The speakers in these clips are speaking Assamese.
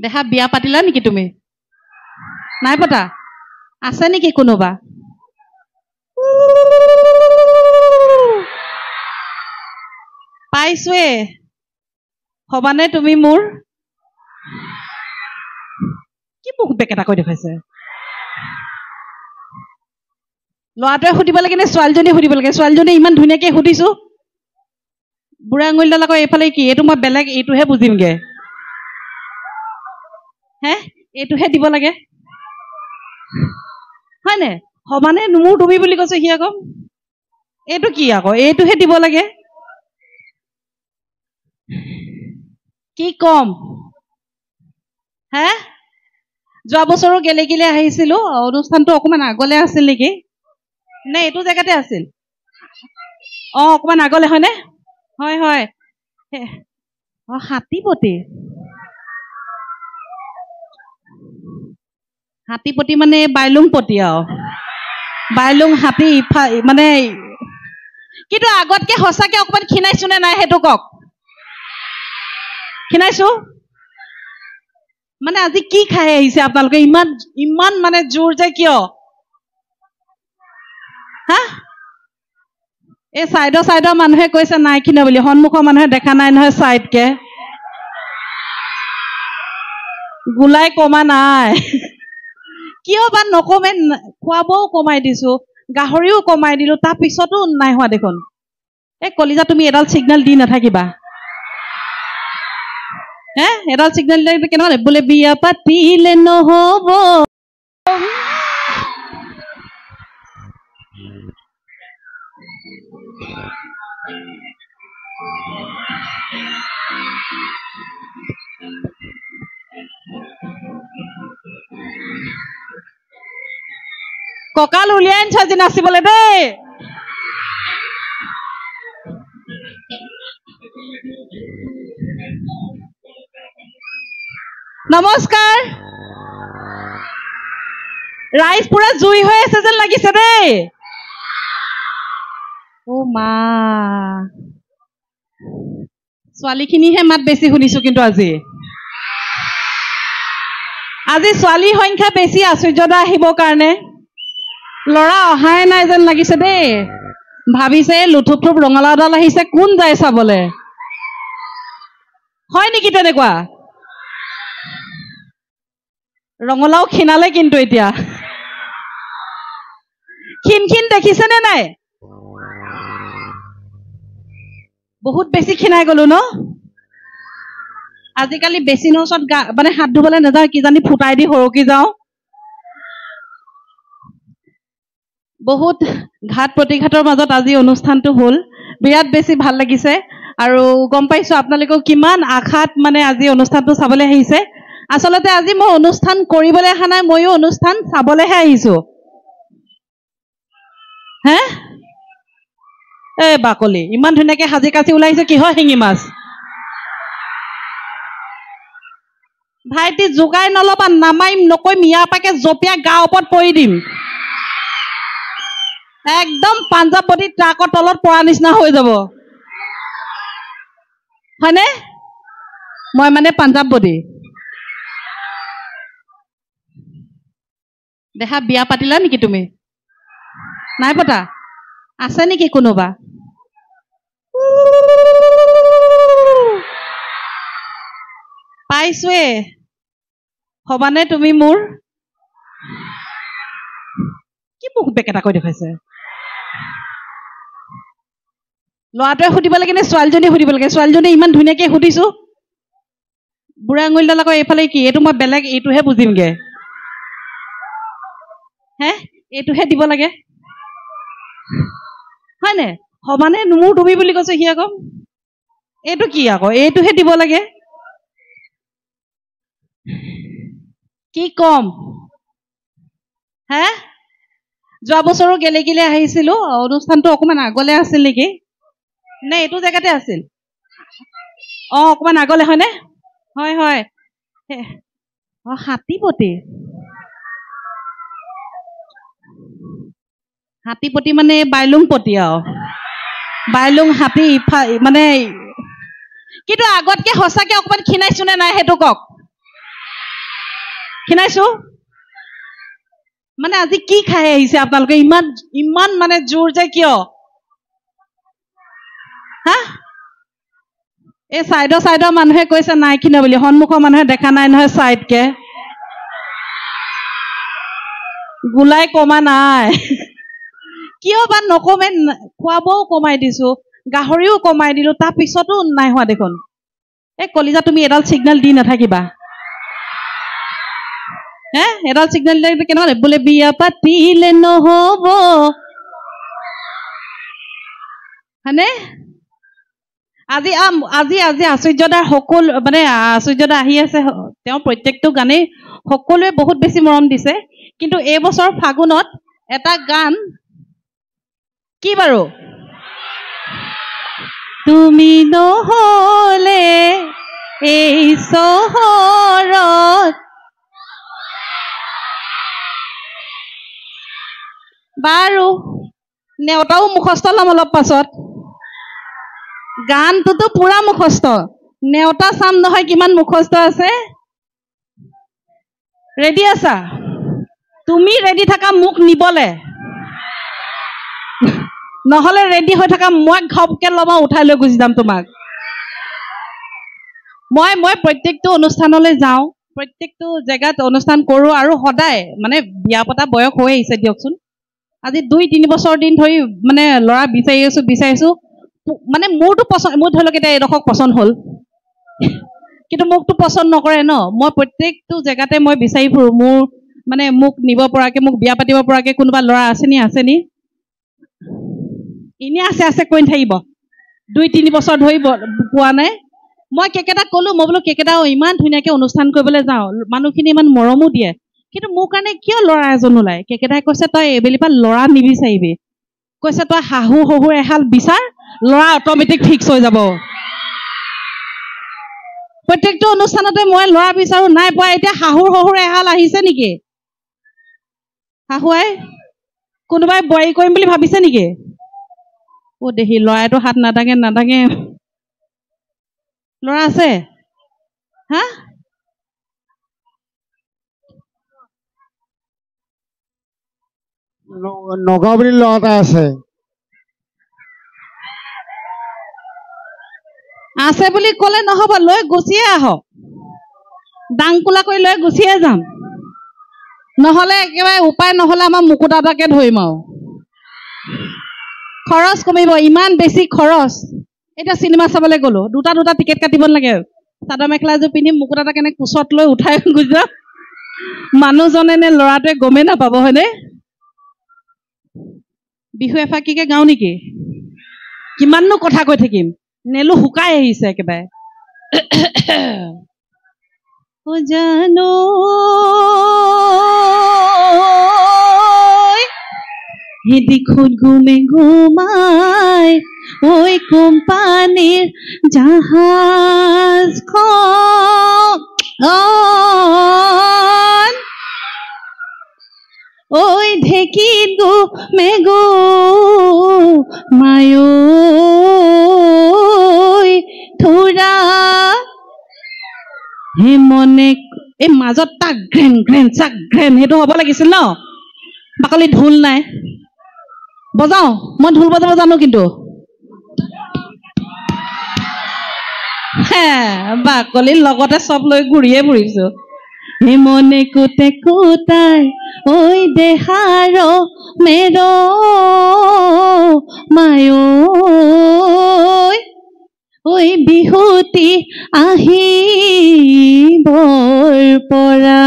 দেখা বিয়া পাতিলা নেকি তুমি? নাই পতা? আছে নেকি কোনোবা? পাইছোৱে। হবানে তুমি মোৰ? কি মোক বেকেটা কৈ দেখাইছে? ল'ৰাটোৱে সুধিব লাগে নে ছোৱালীজনীয়ে সুধিব লাগে? ছোৱালীজনী ইমান ধুনীয়াকে সুধিছো, বুঢ়া আঙুলিডাল আকৌ এইফালে কি? এইটো মই বেলেগ এইটোহে বুজিমগে। হে এইটোহে দিব লাগে হয়নে? হবানে মোৰ তুমি বুলি কৈছে সি আকৌ। এইটো কি আকৌ? এইটোহে দিব লাগে। কি কম হে? যোৱা বছৰো গেলেকিলে আহিছিলো, অনুষ্ঠানটো অকমান আগলে আছিল নেকি? নে এইটো জেগাতে আছিল? অকমান আগলে হয়নে? হয় হয়। হাতীপতি। হাতীপতি মানে বাইলুং পতি আৰু বাইলুং হাতী মানে। কিন্তু আগতকে সঁচাকে অকমান ক্ষীণাইছো নে নাই সেইটো কওক। ক্ষীণাইছো মানে আজি কি খাই আহিছে আপোনালোকে ইমান ইমান মানে জোৰ যে কিয়? হা? এই চাইডৰ মানুহে কৈছে নাই ক্ষীণা বুলি, সন্মুখৰ মানুহে দেখা নাই নহয়। চাইডকে গোলাই কমা নাই কিয় বা নকমে? খোৱা বোৱাও কমাই দিছো, গাহৰিও কমাই দিলো, তাৰ পিছতো নাই হোৱা দেখোন। এই কলিজা তুমি এডাল চিগনেল দি নাথাকিবা হে। এডাল চিগনেল দিলে কেনেকুৱা বোলে বিয়া পাতিলে নহব। কঁকাল উলিয়াই আনিছ আজি নাচিবলৈ দেই। নমস্কাৰ। ৰাইজ পুৰা জুই হৈ আছে যেন লাগিছে দেই। অ মা, ছোৱালীখিনিহে মাত বেছি শুনিছো কিন্তু আজি ছোৱালীৰ সংখ্যা বেছি আশ্চৰ্যতা আহিবৰ কাৰণে। ল'ৰা অহাই নাই যেন লাগিছে দেই। ভাবিছে লুথুপ থুপ ৰঙালাওডাল আহিছে, কোন যায় চাবলে? হয় নেকি তেনেকুৱা? ৰঙালাও ক্ষীণালে কিন্তু এতিয়া। ক্ষীণ দেখিছে নে নাই? বহুত বেছি ক্ষীণাই গলো ন। আজিকালি বেচিনৰ ওচৰত মানে হাত ধুবলৈ নাযাওঁ, কিজানি ফুটাই দি সৰকি যাওঁ। বহুত ঘাট প্ৰতিঘাতৰ মাজত আজি অনুষ্ঠানটো হ'ল, বিৰাট বেছি ভাল লাগিছে। আৰু গম পাইছো আপোনালোকেও কিমান আশাত মানে আজি অনুষ্ঠানটো চাবলৈ আহিছে। আচলতে আজি মই অনুষ্ঠান কৰিবলৈ অহা নাই, ময়ো অনুষ্ঠান চাবলৈহে আহিছো। হে বাকলি ইমান ধুনীয়াকে সাজি কাচি ওলাইছে, কিহৰ শিঙি মাছ? ভাইটি যোগাই নলবা, নামাৰিম নকৰিম, ইয়াৰ পাকে জপিয়াই গাৰ ওপৰত পৰি দিম। একদম পাঞ্জাৱতী ট্ৰাকৰ তলত পৰা নিচিনা হৈ যাব হয়নে? মই মানে পাঞ্জাৱতী। দেখা বিয়া পাতিলা নেকি তুমি? নাই পতা? আছে নেকি কোনোবা? পাইছোৱে। হবানে তুমি মোৰ? কি মোক বেকেটা কৈ দেখাইছে? ল'ৰাটোৱে সুধিব লাগে নে ছোৱালীজনীয়ে সুধিব লাগে? ছোৱালীজনী ইমান ধুনীয়াকে সুধিছো, বুঢ়া আঙুলিডাল আকৌ এইফালে কি? এইটো মই বেলেগ এইটোহে বুজিমগে। হে এইটোহে দিব লাগে হয়নে? হবানে মোৰ তুমি বুলি কৈছে সি আকৌ। এইটো কি আকৌ? এইটোহে দিব লাগে। কি কম হে? যোৱা বছৰো গেলেকিলে আহিছিলো, অনুষ্ঠানটো অকমান আগলে আছিল নেকি? নে এইটো জেগাতে আছিল? অকমান আগলে হয়নে? হয় হয়। হাতীপতি। হাতীপতি মানে বাইলুং পতি আৰু বাইলুং হাতী মানে। কিন্তু আগতকে সঁচাকে অকমান ক্ষীণাইছো নে নাই সেইটো কওক। খিনাইছো মানে আজি কি খাই আহিছে আপোনালোকে ইমান ইমান মানে জোৰ যে কিয় হা এই চাইডৰ মানুহে কৈছে নাই খিনা বুলি সন্মুখৰ মানুহে দেখা নাই নহয় চাইডকে গোলাই কমা নাই কিয় বা নকমে খোৱাবও কমাই দিছো গাহৰিও কমাই দিলো তাৰ পিছতো নাই হোৱা দেখোন এই কলিজা তুমি এডাল সিগনেল দি নাথাকিবা এডাল সিগনেল দিলে কেনেকুৱা বোলে বিয়া পাতিলে নহব হয়নে আজি আজি আজি আশ্চৰ্যদাৰ সকলো মানে আশ্চৰ্যদা আহি আছে তেওঁ প্ৰত্যেকটো গানেই সকলোৱে বহুত বেছি মৰম দিছে কিন্তু এই বছৰ ফাগুনত এটা গান কি বাৰু তুমি নহলে এই চহৰত বাৰু নেওতাও মুখস্থ ল'ম অলপ পাছত গানটোতো পুৰা মুখস্থ নেওতা চাম নহয় কিমান মুখস্থ আছে ৰেডি আছা তুমি ৰেডি থাকা মোক নিবলে নহলে ৰেডি হৈ থাকা মই ঘপকে ল'বা উঠাই লৈ গুচি যাম তোমাক মই প্ৰত্যেকটো অনুষ্ঠানলৈ যাওঁ প্ৰত্যেকটো জেগাত অনুষ্ঠান কৰোঁ আৰু সদায় মানে বিয়া পতা বয়স হৈ আহিছে দিয়কচোন আজি 2-3 বছৰ দিন ধৰি মানে ল'ৰা বিচাৰিছো মানে মোৰতো পচন্দ মোৰ ধৰি লওক এতিয়া এডোখৰ পচন্দ হ'ল কিন্তু মোকতো পচন্দ নকৰে ন মই প্ৰত্যেকটো জেগাতে মই বিচাৰি ফুৰোঁ মোৰ মানে মোক নিব পৰাকে মোক বিয়া পাতিব পৰাকে কোনোবা ল'ৰা আছেনি এনে আছে কৈ থাকিব 2-3 বছৰ ধৰি পোৱা নাই মই কেকেটা ক'লো মই বোলো কেকেটাও ইমান ধুনীয়াকে অনুষ্ঠান কৰিবলৈ যাওঁ মানুহখিনি ইমান মৰমো দিয়ে কিন্তু মোৰ কাৰণে কিয় ল'ৰা এজন ওলায় কেকেটাই কৈছে তই এইবেলিৰ পৰা ল'ৰা নিবিচাৰিবি কৈছে তই শাহু শহুৰ এহাল বিচাৰ ল'ৰা অট'মেটিক ফিক্স হৈ যাব প্ৰত্যেকটো অনুষ্ঠানতে মই ল'ৰা বিচাৰো নাই পোৱা এতিয়া শাহুৰ শহুৰ এহাল আহিছে নেকি শাহুৱাই কোনোবাই বোৱাৰী কৰিম বুলি ভাবিছে নেকি দেখি ল'ৰাইটো হাত নাদাঙে ল'ৰা আছে হা নগাঁও বুলি ল'ৰা এটা আছে বুলি ক'লে নহ'ব লৈ গুচিয়ে আহক দাংকোলা কৰি লৈ গুচিয়ে যাম নহ'লে একেবাৰে উপায় নহ'লে আমাৰ মুকুতা এটাকে ধৰিম আৰু খৰচ কমিব ইমান বেছি খৰচ এতিয়া চিনেমা চাবলৈ গ'লো দুটা টিকেট কাটিব নালাগে চাদৰ মেখেলা এযোৰ পিন্ধিম মুকুতা এটা কেনে কোচত লৈ উঠাই গুচি যাম মানুহজনে নে ল'ৰাটোৱে গমেই নাপাব হয়নে বিহু এফাকিকে গাওঁ নেকি কিমাননো কথা কৈ থাকিম নেলু শুকাই আহিছে একেবাৰে জানো দিখোত ঘুমাই ওই কোম্পানীৰ জাহাজখন ওই ঢেকিত মেগু মায়ো থোৰা হে মনে এই মাজত তাক গ্ৰেন সেইটো হ'ব লাগিছিল ন বাকলি ঢোল নাই বজাও মই ঢোল বজাব জানো কিন্তু বাকলিৰ লগতে চব লৈ ঘূৰিয়ে ফুৰিছো হে মনে কোটাই ঐ দেহাৰ মেৰ মায়ো ঐ বিহুতি আহিবৰ পৰা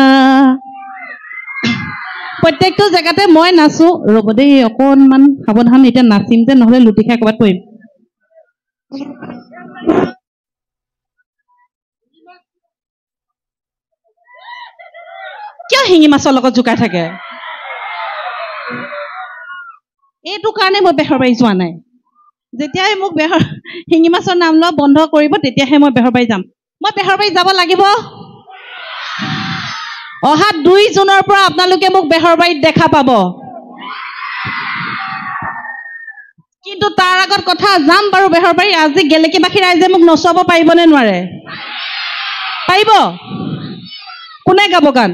প্ৰত্যেকটো জেগাতে মই নাচো ৰ'ব দেই অকণমান সাৱধান এতিয়া নাচিম যে নহ'লে লুটি খাই ক'ৰবাত পৰিম কিয় শিঙি মাছৰ লগত জোকাই থাকে এইটো কাৰণে মই বেহৰবাৰী যোৱা নাই যেতিয়াই মোক শিঙি মাছৰ নাম লোৱা বন্ধ কৰিব তেতিয়াহে মই বেহৰবাৰী যাম মই বেহৰবাৰী যাব লাগিব অহা 2 জুনৰ পৰা আপোনালোকে মোক বেহৰবাৰীত দেখা পাব কিন্তু তাৰ আগত কথা যাম বাৰু বেহৰবাৰী আজি গেলেকীবাসী ৰাইজে মোক নচুৱাব পাৰিবনে নোৱাৰে পাৰিব কোনে গাব গান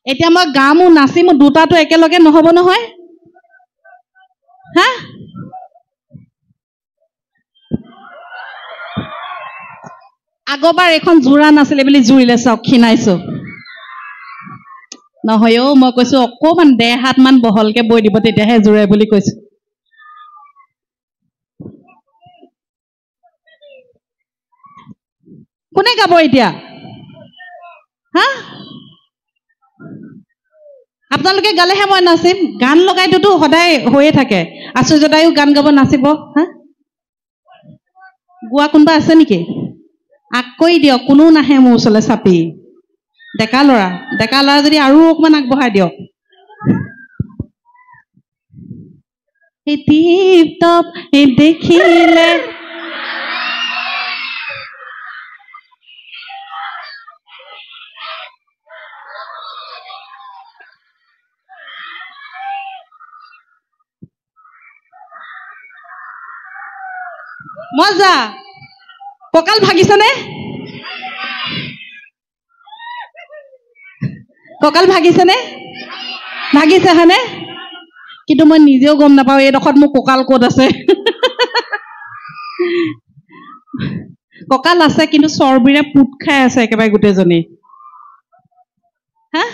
এতিয়া মই গামো নাচিমো দুটাটো একেলগে নহ'ব নহয় হা আগৰবাৰ এখন জোৰা নাছিলে বুলি জুৰিলে চাওক খিনাইছো নহয় অ মই কৈছো অকমান 1.5 হাত মান বহলকে বৈ দিব তেতিয়াহে জোৰে বুলি কৈছো কোনে গাব এতিয়া হা আপোনালোকে গালেহে মই নাচিম গান লগাইটোতো সদায় হৈয়ে থাকে আশ্চৰ্যদায়ো গান গাব নাচিব হা গোৱা কোনোবা আছে নেকি আকৈ দিয়ক কোনো নাহে মোৰ ওচৰলৈ চাপি ডেকা ল'ৰা যদি আৰু অকমান আগবঢ়াই দিয়ক দেখিলে মজা কঁকাল ভাগিছেনে ভাগিছে হয়নে কিন্তু মই নিজেও গম নাপাওঁ এইডোখৰত মোৰ কঁকাল ক'ত আছে কঁকাল আছে কিন্তু চৰ্বিৰে পুট খাই আছে একেবাৰে গোটেইজনী হা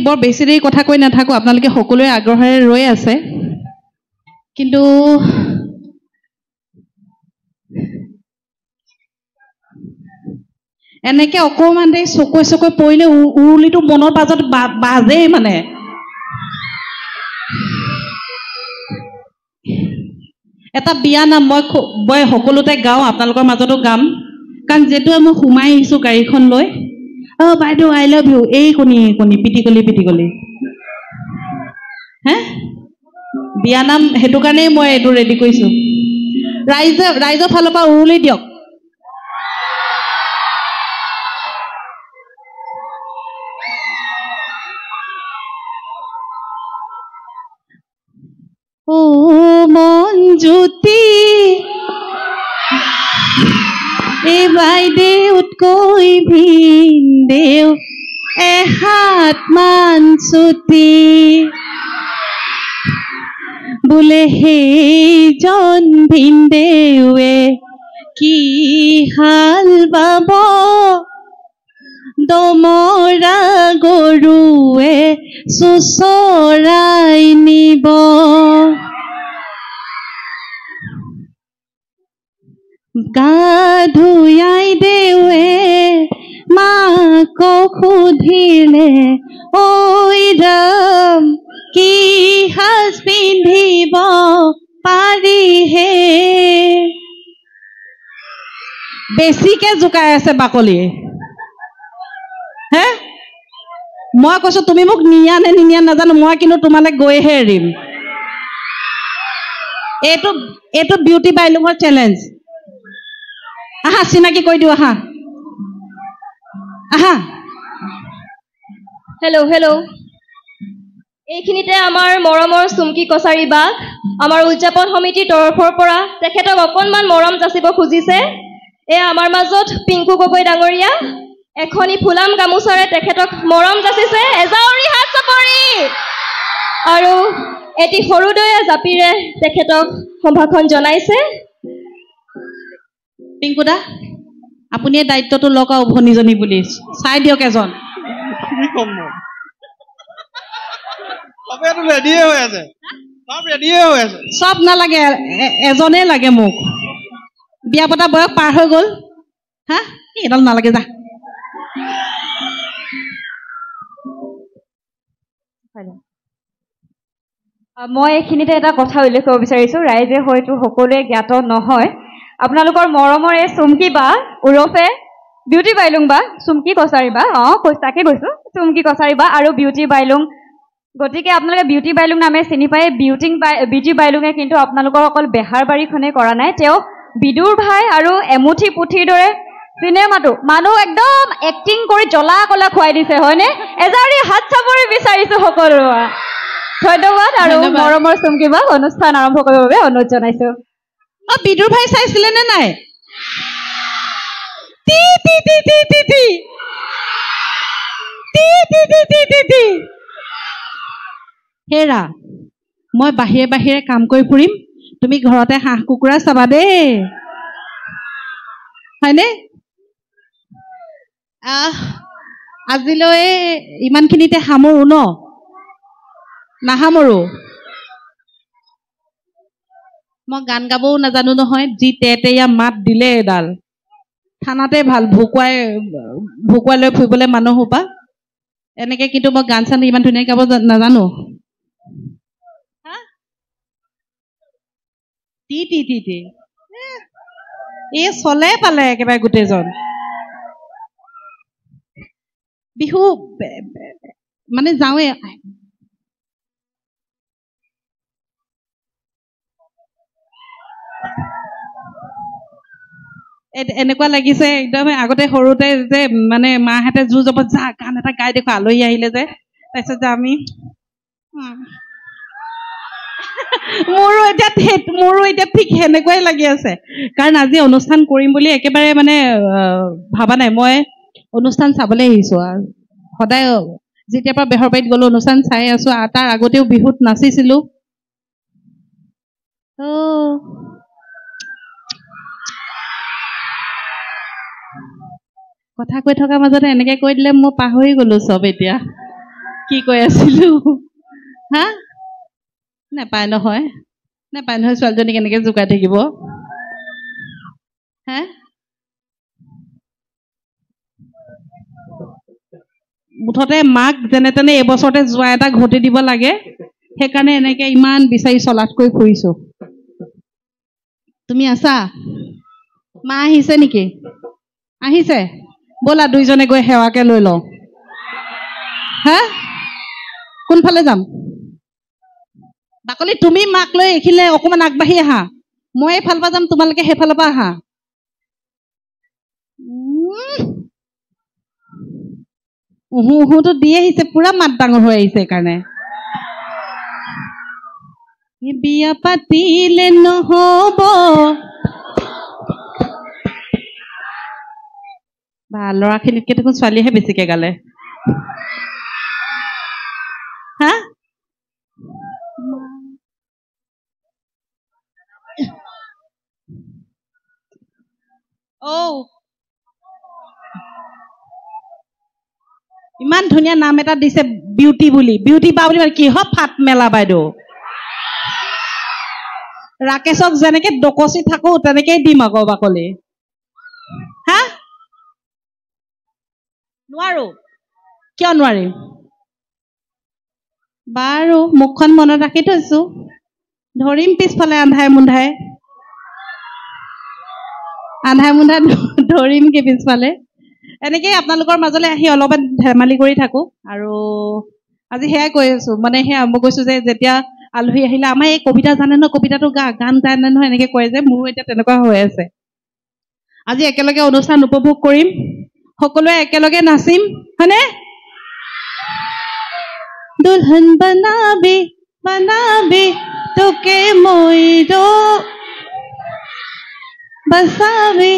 বৰ বেছি দেৰি কথা কৈ নাথাকো আপোনালোকে সকলোৱে আগ্ৰহেৰে ৰৈ আছে কিন্তু এনেকে অকমান দেৰি চকুৱে পৰিলে উৰুলিটো মনৰ মাজত বাজেই মানে এটা বিয়া নাম মই সকলোতে গাওঁ আপোনালোকৰ মাজতো গাম কাৰণ যিহেতু মই সোমাই আহিছো গাড়ীখন লৈ বাইদেউ আই লাভ ইউ এই কণী পিটিকলি হে বিয়া নাম সেইটো কাৰণেই মই এইটো ৰেডি কৰিছো ৰাইজৰ ফালৰ পৰা উৰুলি দিয়ক ও মন জ্যোতি এই বাইদেউতকৈ ভিনদেউ এহাত মান ছুটি বোলে সেইজন ভিনদেউৱে কি হাল বাব দমৰা গৰুৱে চুচৰাই নিব গা ধুয়াই দেৱে মাকক সুধিলে ঐ ৰাম কি সাজ পিন্ধিব পাৰিহে বেছিকে জোকাই আছে বাকলি হে মই কৈছো তুমি মোক নিয়া নে নিনিয়া নাজানো মই কিন্তু তোমালে গৈহে এৰিম এইটো বিউটি বাইলুঙৰ চেলেঞ্জ আহা চিনাকি কৈ দিও আহা হেল্ল' এইখিনিতে আমাৰ মৰমৰ চুমকি কছাৰী বাক আমাৰ উদযাপন সমিতিৰ তৰফৰ পৰা তেখেতক অকণমান মৰম যাচিব খুজিছে এয়া আমাৰ মাজত পিংকু গগৈ ডাঙৰীয়া এখনি ফুলাম গামোচাৰে তেখেতক মৰম যাচিছে এজাউৰি হাত চাপৰি আৰু এটি সৰুদয়া জাপিৰে তেখেতক সম্ভাষণ জনাইছে পিংকুদা আপুনি এই দায়িত্বটো লওক আৰু উভনিজনী বুলি চাই দিয়ক এজন সব নালাগে এজনেই লাগে মোক বিয়া পতা বয়স পাৰ হৈ গ'ল হা এডাল নালাগে যা মই এইখিনিতে এটা কথা উল্লেখ কৰিব বিচাৰিছো ৰাইজে হয়তো সকলোৱে জ্ঞাত নহয় আপোনালোকৰ মৰমৰ এই চুমকি বা উৰফে বিউটি বাইলুং বা চুমকি কছাৰী বা তাকে কৈছো চুমকি কছাৰী বা আৰু বিউটি বাইলুং গতিকে আপোনালোকে বিউটি বাইলুং নামে চিনি পায় বিউটি বাইলুঙে কিন্তু আপোনালোকৰ অকল বেহাৰবাৰীখনেই কৰা নাই তেওঁ বিদুৰ ভাই আৰু এমুঠি পুথিৰ দৰে চিনেমাটো মানুহ একদম এক্টিং কৰি জ্বলা কলা খুৱাই দিছে হয়নে এজাৰি হাত চাপৰি বিচাৰিছো সকলো ধন্যবাদ আৰু মৰমৰ চুমকি বা অনুষ্ঠান আৰম্ভ কৰিবৰ বাবে অনুৰোধ জনাইছো বিদুৰ ভাই চাইছিলে নে নাই হেৰা মই বাহিৰে বাহিৰে কাম কৰি ফুৰিম তুমি ঘৰতে হাঁহ কুকুৰা চাবা দেই হয়নে আজিলৈ ইমানখিনিতে সামৰো ন নাসামৰো মই গান গাবও নাজানো নহয় যি তেতেয়া মাত দিলে এডাল থানাতে ভাল ভুকুৱাই লৈ ফুৰিবলৈ মানুহ হোপা এনেকে কিন্তু মই গান চান ইমান ধুনীয়াকে গাব নাজানো এই চলে পালে একেবাৰে গোটেইজন বিহু মানে যাওঁৱে এনেকুৱা লাগিছে একদম আগতে সৰুতে যে মানে মাহঁতে জোৰ যাব যা গান এটা গাই দেখো আলহী আহিলে যে তাৰপিছত যে আমি মোৰো এতিয়া ঠিক সেনেকুৱাই লাগি আছে কাৰণ আজি অনুষ্ঠান কৰিম বুলি একেবাৰে মানে ভাবা নাই মই অনুষ্ঠান চাবলৈ আহিছো আৰু সদায় যেতিয়াৰ পৰা বেহৰবাৰীত গলো অনুষ্ঠান চাই আছো তাৰ আগতেও বিহুত নাচিছিলো কথা কৈ থকাৰ মাজতে এনেকে কৈ দিলে মই পাহৰি গলো চব এতিয়া কি কৈ আছিলো হা নেপায় নহয় ছোৱালীজনী কেনেকে জোকাই থাকিব হে মুঠতে মাক যেনে তেনে এইবছৰতে যোৱা এটা ঘটি দিব লাগে সেইকাৰণে এনেকে ইমান বিচাৰি চলাত কৰি ফুৰিছো তুমি আছা মা আহিছে নেকি আহিছে ব'লা দুইজনে গৈ সেৱাকে লৈ লওঁ হা কোনফালে যাম বাকলি তুমি মাক লৈ এইখিনিলে অকণমান আগবাঢ়ি আহা মই এইফালৰ পৰা যাম তোমালোকে সেইফালৰ পৰা আহা উহুটো দি আহিছে পুৰা মাত ডাঙৰ হৈ আহিছে সেইকাৰণে বিয়া পাতিলে নহব বা ল'ৰাখিনিতকে দেখোন ছোৱালীয়েহে বেছিকে গালে হা ইমান ধুনীয়া নাম এটা দিছে বিউটি বুলি বিউটি বা বুলি কি হয় ফাট মেলা বাইদেউ ৰাকেশক যেনেকে ডকচি থাকো তেনেকেই দিম আকৌ বাকলি হা নোৱাৰো কিয় নোৱাৰিম বাৰু মুখখন মনত ৰাখি থৈছো ধৰিম পিছফালে আন্ধাই মুন্ধাই ধৰিমগে পিছফালে এনেকেই আপোনালোকৰ মাজলৈ আহি অলপমান ধেমালি কৰি থাকো আৰু আজি সেয়াই কৈ আছো মানে সেয়া মই কৈছো যে যেতিয়া আলহী আহিলে আমাৰ এই কবিতা জানে ন কবিতাটো গান জানে নহয় এনেকে কয় যে মোৰো এতিয়া তেনেকুৱা হৈ আছে আজি একেলগে অনুষ্ঠান উপভোগ কৰিম সকলোৱে একেলগে নাচিম হয়নে দুলহন বনাবি তোকে মইৰো বচাবি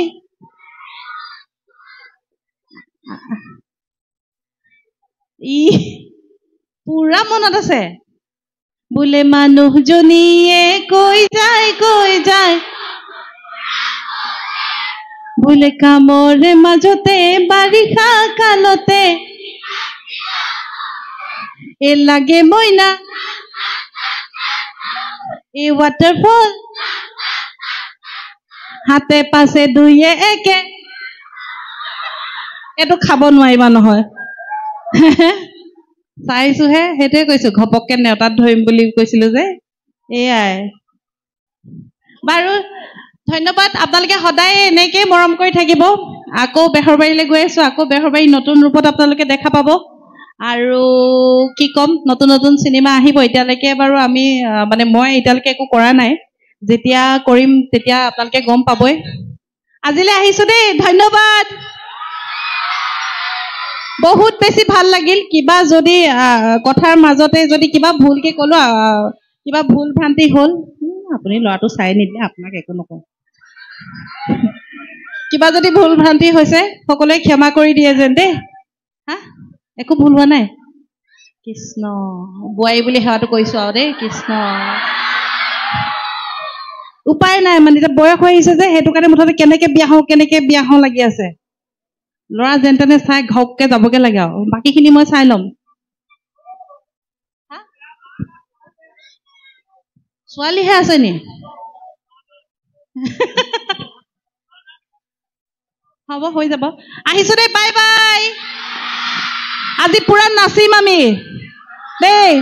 পুৰা মনত আছে বোলে মানুহজনীয়ে কৈ যায় বোলে কামৰে মাজতে বাৰিষা কালতে এ লাগে মইনা এই ৱাটাৰফল হাতে পাছে দুয়ে একে এইটো খাব নোৱাৰিবা নহয় চাইছোহে সেইটোৱে কৈছো ঘপককে নেওতাত ধৰিম বুলি কৈছিলো যে এয়াই বাৰু ধন্যবাদ আপোনালোকে সদায় এনেকেই মৰম কৰি থাকিব আকৌ বেহৰবাৰীলৈ গৈ আছো আকৌ বেহৰবাৰী নতুন ৰূপত আপোনালোকে দেখা পাব আৰু কি ক'ম নতুন নতুন চিনেমা আহিব এতিয়ালৈকে বাৰু আমি মানে মই এতিয়ালৈকে একো কৰা নাই যেতিয়া কৰিম তেতিয়া আপোনালোকে গম পাবই আজিলৈ আহিছো দেই ধন্যবাদ বহুত বেছি ভাল লাগিল কিবা যদি কথাৰ মাজতে যদি কিবা ভুলকে ক'লো কিবা ভুল ভ্ৰান্তি হ'ল আপুনি ল'ৰাটো চাই নিদিলে আপোনাক একো নকওঁ কিবা যদি ভুল ভ্ৰান্তি হৈছে সকলোৱে ক্ষমা কৰি দিয়ে যেন দেই হা একো ভুল হোৱা নাই কৃষ্ণ বোৱাৰী বুলি সেৱাটো কৰিছো আৰু দেই কৃষ্ণ উপায় নাই মানে এতিয়া বয়স হৈ আহিছে যে সেইটো কাৰণে মুঠতে কেনেকে বিয়া হওঁ লাগি আছে ল'ৰা যেন তেনে চাই ঘপকে যাবগে লাগে আৰু বাকীখিনি মই চাই ল'ম ছোৱালীহে আছে নি হ'ব হৈ যাব আহিছো দেই বাই বাই আজি পুৰা নাচিম আমি দেই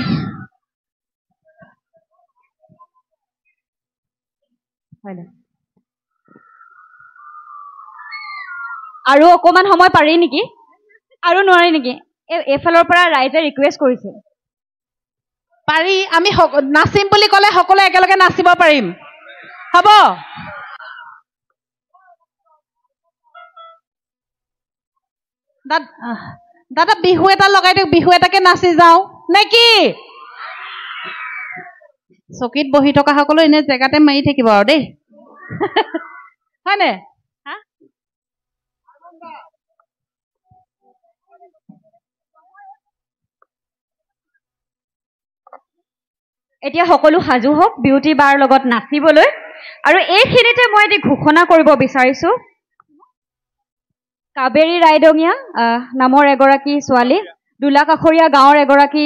আৰু অকমান সময় পাৰি নেকি আৰু নোৱাৰি নেকি এইফালৰ পৰা ৰাইজে ৰিকুৱেষ্ট কৰিছে পাৰি আমি নাচিম বুলি ক'লে সকলোৱে একেলগে নাচিব পাৰিম হ'ব দাদা বিহু এটা লগাই দিয়ক বিহু এটাকে নাচি যাওঁ নে কি চকীত বহি থকা সকলো এনে জেগাতে মাৰি থাকিব আৰু দেই হয়নে এতিয়া সকলো সাজু হওক বিউটি বাৰ লগত নাচিবলৈ আৰু এইখিনিতে মই এটি ঘোষণা কৰিব বিচাৰিছো কাবেৰী ৰাইডঙীয়া নামৰ এগৰাকী ছোৱালী দুলাকাষৰীয়া গাঁৱৰ এগৰাকী